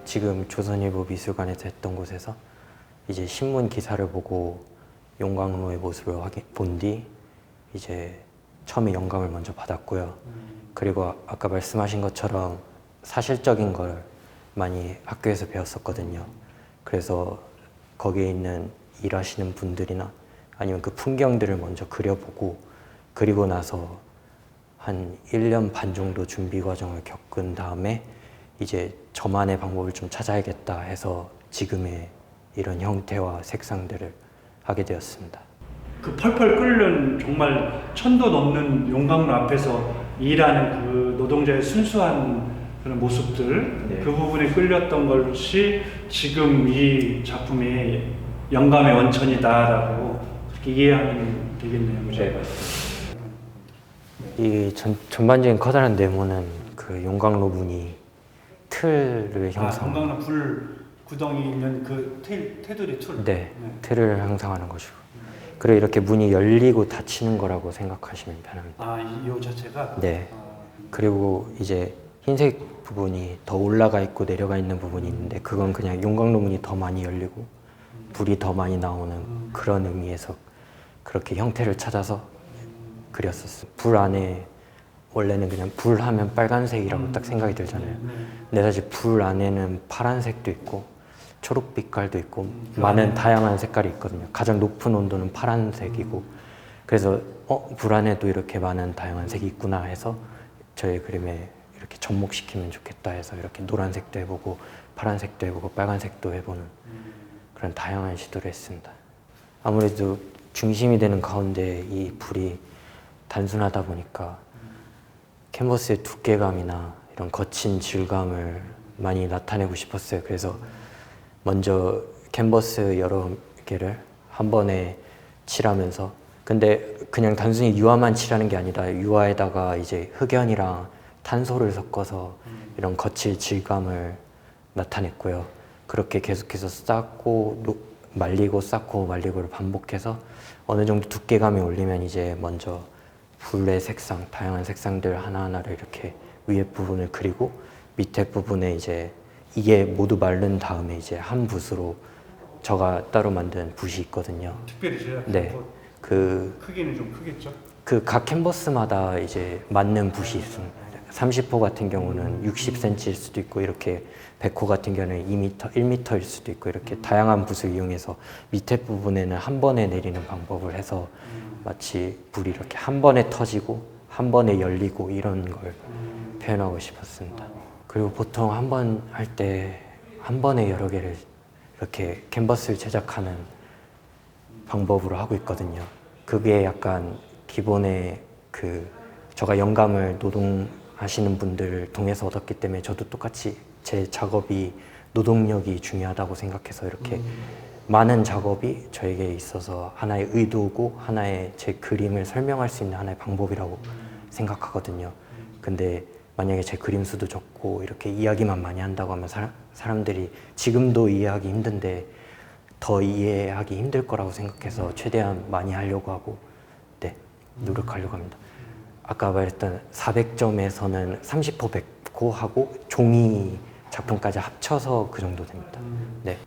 지금 조선일보 미술관에서 했던 곳에서 이제 신문 기사를 보고 용광로의 모습을 본 뒤 이제 처음에 영감을 먼저 받았고요. 그리고 아까 말씀하신 것처럼 사실적인 걸 많이 학교에서 배웠었거든요. 그래서 거기에 있는 일하시는 분들이나 아니면 그 풍경들을 먼저 그려보고, 그리고 나서 한 1년 반 정도 준비 과정을 겪은 다음에 이제 저만의 방법을 좀 찾아야겠다 해서 지금의 이런 형태와 색상들을 하게 되었습니다. 그 펄펄 끓는 정말 1000도 넘는 용광로 앞에서 일하는 그 노동자의 순수한 그런 모습들, 네. 그 부분에 끌렸던 것이 지금 이 작품의 영감의 원천이다라고 그렇게 이해하면 되겠네요. 그죠? 이 전반적인 커다란 네모는 그 용광로 무늬 틀을 형성. 용광로 불 구덩이 있는 그 테두리 툴. 네, 틀을 형성하는 것이고. 그리고 이렇게 문이 열리고 닫히는 거라고 생각하시면 편합니다. 이 자체가. 네. 그리고 이제 흰색 부분이 더 올라가 있고 내려가 있는 부분이 있는데, 그건 그냥 용광로 문이 더 많이 열리고 불이 더 많이 나오는 그런 의미에서 그렇게 형태를 찾아서 그렸었어요. 불 안에 원래는 그냥 불 하면 빨간색이라고 딱 생각이 들잖아요. 근데 사실 불 안에는 파란색도 있고 초록 빛깔도 있고 많은 다양한 색깔이 있거든요. 가장 높은 온도는 파란색이고, 그래서 불 안에도 이렇게 많은 다양한 색이 있구나 해서 저의 그림에 이렇게 접목시키면 좋겠다 해서 이렇게 노란색도 해보고 파란색도 해보고 빨간색도 해보는 그런 다양한 시도를 했습니다. 아무래도 중심이 되는 가운데 이 불이 단순하다 보니까 캔버스의 두께감이나 이런 거친 질감을 많이 나타내고 싶었어요. 그래서 먼저 캔버스 여러 개를 한 번에 칠하면서, 근데 그냥 단순히 유화만 칠하는 게 아니라 유화에다가 이제 흑연이랑 탄소를 섞어서 이런 거칠 질감을 나타냈고요. 그렇게 계속해서 쌓고 말리고 쌓고 말리고를 반복해서 어느 정도 두께감이 올리면 이제 먼저 불의 색상, 다양한 색상들 하나하나를 이렇게 위에 부분을 그리고 밑에 부분에 이제 이게 모두 마른 다음에 이제 한 붓으로 제가 따로 만든 붓이 있거든요. 특별히 제작한 네. 붓. 크기는 좀 크겠죠? 그 각 캔버스마다 이제 맞는 붓이 있습니다. 30호 같은 경우는 60cm일 수도 있고, 이렇게 100호 같은 경우는 2m, 1m일 수도 있고, 이렇게 다양한 붓을 이용해서 밑에 부분에는 한 번에 내리는 방법을 해서 마치 불이 이렇게 한 번에 터지고 한 번에 열리고 이런 걸 표현하고 싶었습니다. 그리고 보통 한 번 할 때 한 번에 여러 개를 이렇게 캔버스를 제작하는 방법으로 하고 있거든요. 그게 약간 기본의 제가 영감을 노동하시는 분들을 통해서 얻었기 때문에 저도 똑같이 제 작업이 노동력이 중요하다고 생각해서 이렇게 많은 작업이 저에게 있어서 하나의 의도고 하나의 제 그림을 설명할 수 있는 하나의 방법이라고 생각하거든요. 근데 만약에 제 그림 수도 적고 이렇게 이야기만 많이 한다고 하면 사람들이 지금도 이해하기 힘든데 더 이해하기 힘들 거라고 생각해서 최대한 많이 하려고 하고, 네, 노력하려고 합니다. 아까 말했던 400점에서는 30호, 100호 하고 종이 작품까지 합쳐서 그 정도 됩니다. 네.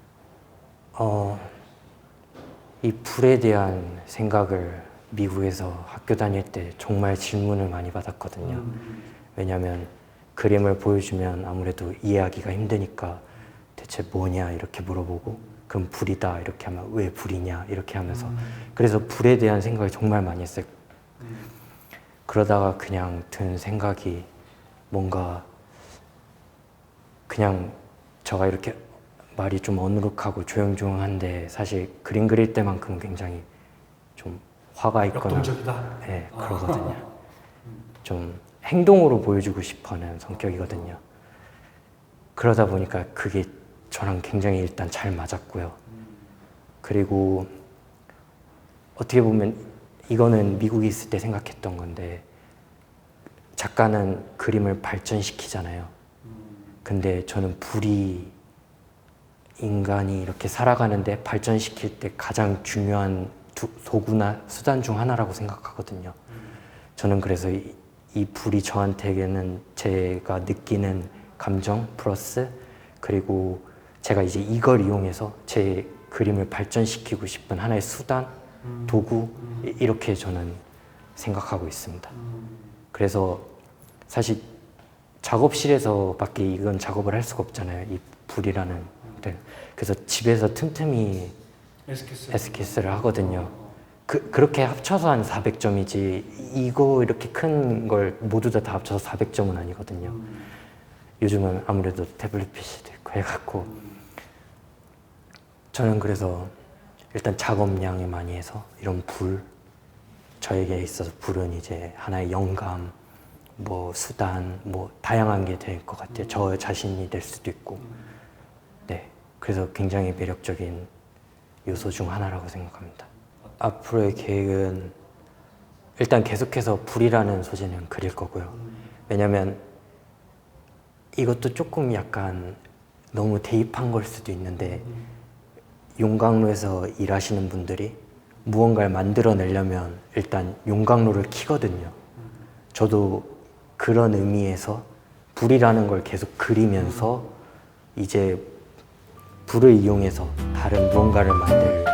이 불에 대한 생각을 미국에서 학교 다닐 때 정말 질문을 많이 받았거든요. 왜냐하면 그림을 보여주면 아무래도 이해하기가 힘드니까 대체 뭐냐 이렇게 물어보고, 그럼 불이다 이렇게 하면 왜 불이냐 이렇게 하면서, 그래서 불에 대한 생각을 정말 많이 했어요. 그러다가 그냥 든 생각이 뭔가 그냥 제가 이렇게 말이 좀 어누룩하고 조용조용한데 사실 그림 그릴 때만큼 굉장히 좀 화가 있거나 역동적이다. 네, 그러거든요. 좀 행동으로 보여주고 싶어하는 성격이거든요. 그러다 보니까 그게 저랑 굉장히 일단 잘 맞았고요. 그리고 어떻게 보면 이거는 미국에 있을 때 생각했던 건데, 작가는 그림을 발전시키잖아요. 근데 저는 불이 인간이 이렇게 살아가는데 발전시킬 때 가장 중요한 도구나 수단 중 하나라고 생각하거든요. 저는 그래서 이 불이 저한테는 제가 느끼는 감정 플러스 그리고 제가 이제 이걸 이용해서 제 그림을 발전시키고 싶은 하나의 수단, 도구 이렇게 저는 생각하고 있습니다. 그래서 사실 작업실에서밖에 이건 작업을 할 수가 없잖아요. 이 불이라는. 그래서 집에서 틈틈이 에스키스를 하거든요. 그렇게 합쳐서 한 400점이지 이거 이렇게 큰 걸 모두 다 합쳐서 400점은 아니거든요. 요즘은 아무래도 태블릿 PC도 있고 해갖고 저는 그래서 일단 작업량이 많이 해서 이런 불, 저에게 있어서 불은 이제 하나의 영감, 뭐 수단, 뭐 다양한 게 될 것 같아요. 저 자신이 될 수도 있고. 네, 그래서 굉장히 매력적인 요소 중 하나라고 생각합니다. 앞으로의 계획은 일단 계속해서 불이라는 소재는 그릴 거고요. 왜냐면 이것도 조금 약간 너무 대입한 걸 수도 있는데 용광로에서 일하시는 분들이 무언가를 만들어내려면 일단 용광로를 켜거든요. 저도 그런 의미에서 불이라는 걸 계속 그리면서 이제 불을 이용해서 다른 무언가를 만들